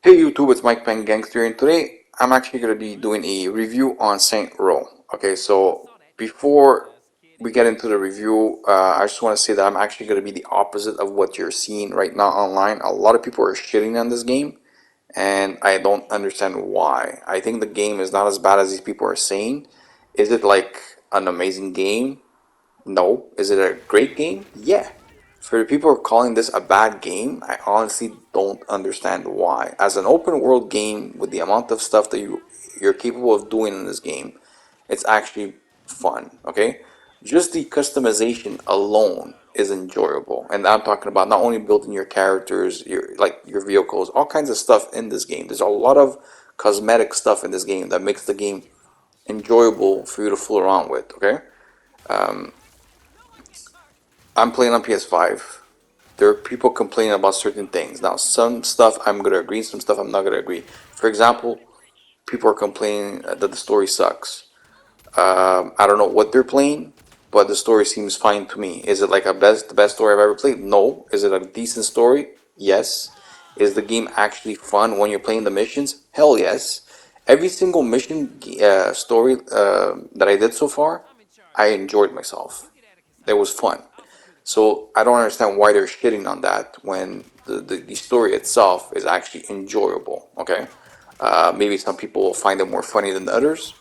Hey YouTube, it's Mike Peng Gangster, and today I'm actually going to be doing a review on Saint Row. Okay, so before we get into the review, I just want to say that I'm actually going to be the opposite of what you're seeing right now online. A lot of people are shitting on this game, and I don't understand why. I think the game is not as bad as these people are saying. Is it like an amazing game? No. Is it a great game? Yeah. For the people who are calling this a bad game, I honestly don't understand why. As an open world game with the amount of stuff that you're capable of doing in this game, it's actually fun, okay? Just the customization alone is enjoyable. And I'm talking about not only building your characters, your vehicles, all kinds of stuff in this game. There's a lot of cosmetic stuff in this game that makes the game enjoyable for you to fool around with, okay? I'm playing on PS5. There are people complaining about certain things. Now, some stuff I'm gonna agree, some stuff I'm not gonna agree. For example, people are complaining that the story sucks. I don't know what they're playing, but the story seems fine to me. Is it like the best story I've ever played? No. Is it a decent story? Yes. Is the game actually fun when you're playing the missions? Hell yes. Every single mission story that I did so far, I enjoyed myself. It was fun. So I don't understand why they're shitting on that when the story itself is actually enjoyable. Okay, maybe some people will find it more funny than others.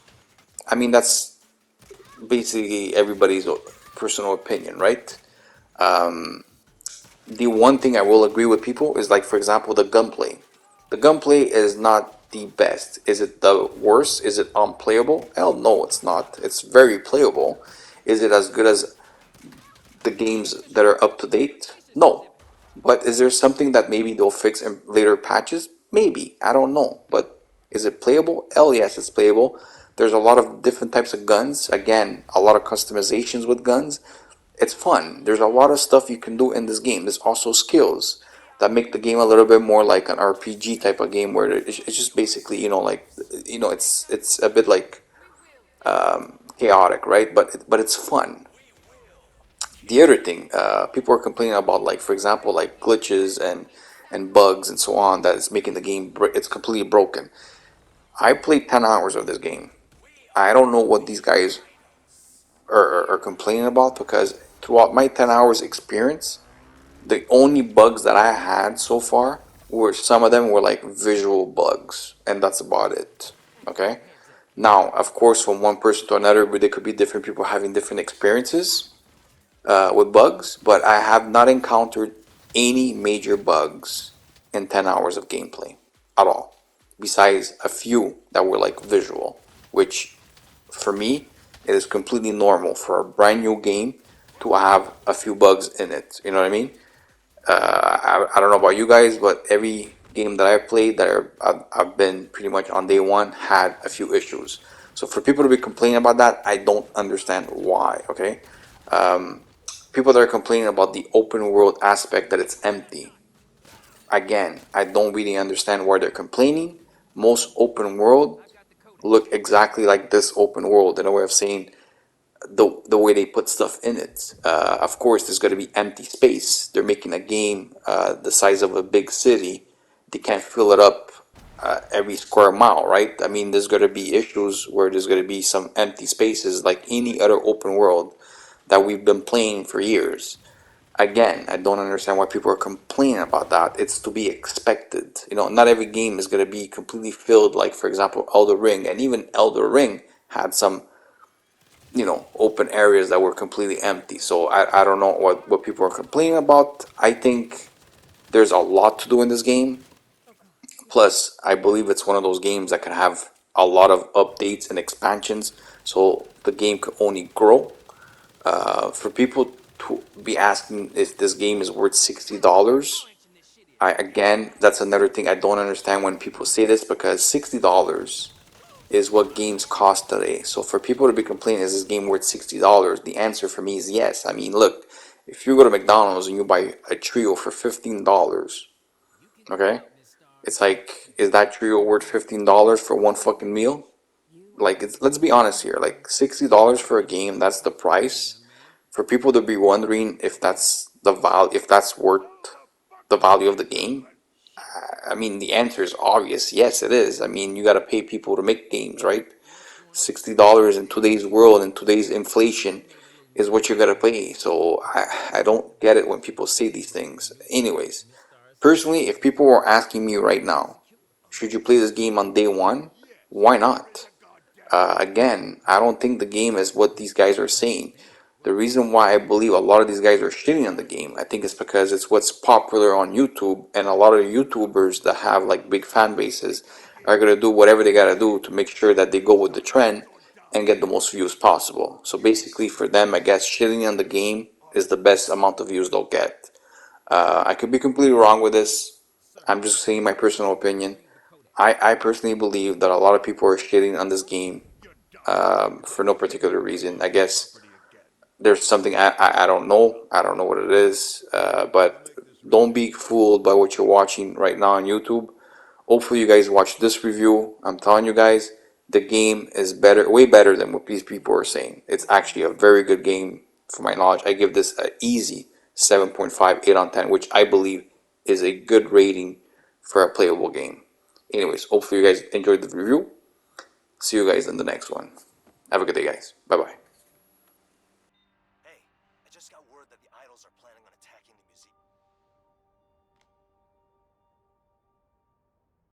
I mean, that's basically everybody's personal opinion, right? The one thing I will agree with people is, like, for example, the gunplay. The gunplay is not the best. Is it the worst? Is it unplayable? Hell no, it's not. It's very playable. Is it as good as the games that are up to date? No. But is there something that maybe they'll fix in later patches? Maybe. I don't know. But is it playable? Hell yes, it's playable. There's a lot of different types of guns. Again, a lot of customizations with guns. It's fun. There's a lot of stuff you can do in this game. There's also skills that make the game a little bit more like an RPG type of game where it's just basically, it's a bit like chaotic, right? But it's fun. The other thing, people are complaining about, like, for example, like glitches and bugs and so on, that is making the game it's completely broken. I played 10 hours of this game. I don't know what these guys are complaining about, because throughout my 10 hours experience, the only bugs that I had so far were, some of them were like visual bugs, and that's about it. Okay. Now, of course, from one person to another, there could be different people having different experiences with bugs, but I have not encountered any major bugs in 10 hours of gameplay at all, besides a few that were like visual, which for me, it is completely normal for a brand new game to have a few bugs in it. You know what I mean? I don't know about you guys, but every game that I've played I've been pretty much on day one had a few issues. So for people to be complaining about that, I don't understand why. Okay, people that are complaining about the open world aspect, that it's empty. Again, I don't really understand why they're complaining. Most open world look exactly like this open world, in a way of saying, the way they put stuff in it. Of course, there's going to be empty space. They're making a game the size of a big city. They can't fill it up every square mile, right? I mean, there's going to be issues where there's going to be some empty spaces, like any other open world that we've been playing for years. Again, I don't understand why people are complaining about that. It's to be expected. Not every game is going to be completely filled, like, for example, Elder Ring. And even Elder Ring had some, open areas that were completely empty. So I don't know what people are complaining about. I think there's a lot to do in this game. Plus, I believe it's one of those games that can have a lot of updates and expansions, so the game can only grow. For people to be asking if this game is worth $60, again, that's another thing I don't understand when people say this, because $60 is what games cost today. So for people to be complaining, is this game worth $60? The answer for me is yes. I mean, look, if you go to McDonald's and you buy a trio for $15, okay, it's like, is that trio worth $15 for one fucking meal? Like, let's be honest here. Like, $60 for a game, that's the price. For people to be wondering if that's worth the value of the game, I mean, the answer is obvious. Yes, it is. I mean, you got to pay people to make games, right? $60 in today's world and today's inflation is what you got to pay. So I don't get it when people say these things. Anyways, personally, if people were asking me right now, should you play this game on day one? Why not? Again, I don't think the game is what these guys are saying. The reason why I believe a lot of these guys are shitting on the game, I think it's because it's what's popular on YouTube, and a lot of YouTubers that have like big fan bases are gonna do whatever they gotta do to make sure that they go with the trend and get the most views possible. So basically, for them, I guess shitting on the game is the best amount of views they'll get. I could be completely wrong with this. I'm just saying my personal opinion. I personally believe that a lot of people are shitting on this game for no particular reason. I guess there's something I don't know. I don't know what it is. But don't be fooled by what you're watching right now on YouTube. Hopefully you guys watch this review. I'm telling you guys, the game is better, way better than what these people are saying. It's actually a very good game for my knowledge. I give this an easy 7.5, 8 on 10, which I believe is a good rating for a playable game. Anyways, hopefully you guys enjoyed the review. See you guys in the next one. Have a good day, guys. Bye bye.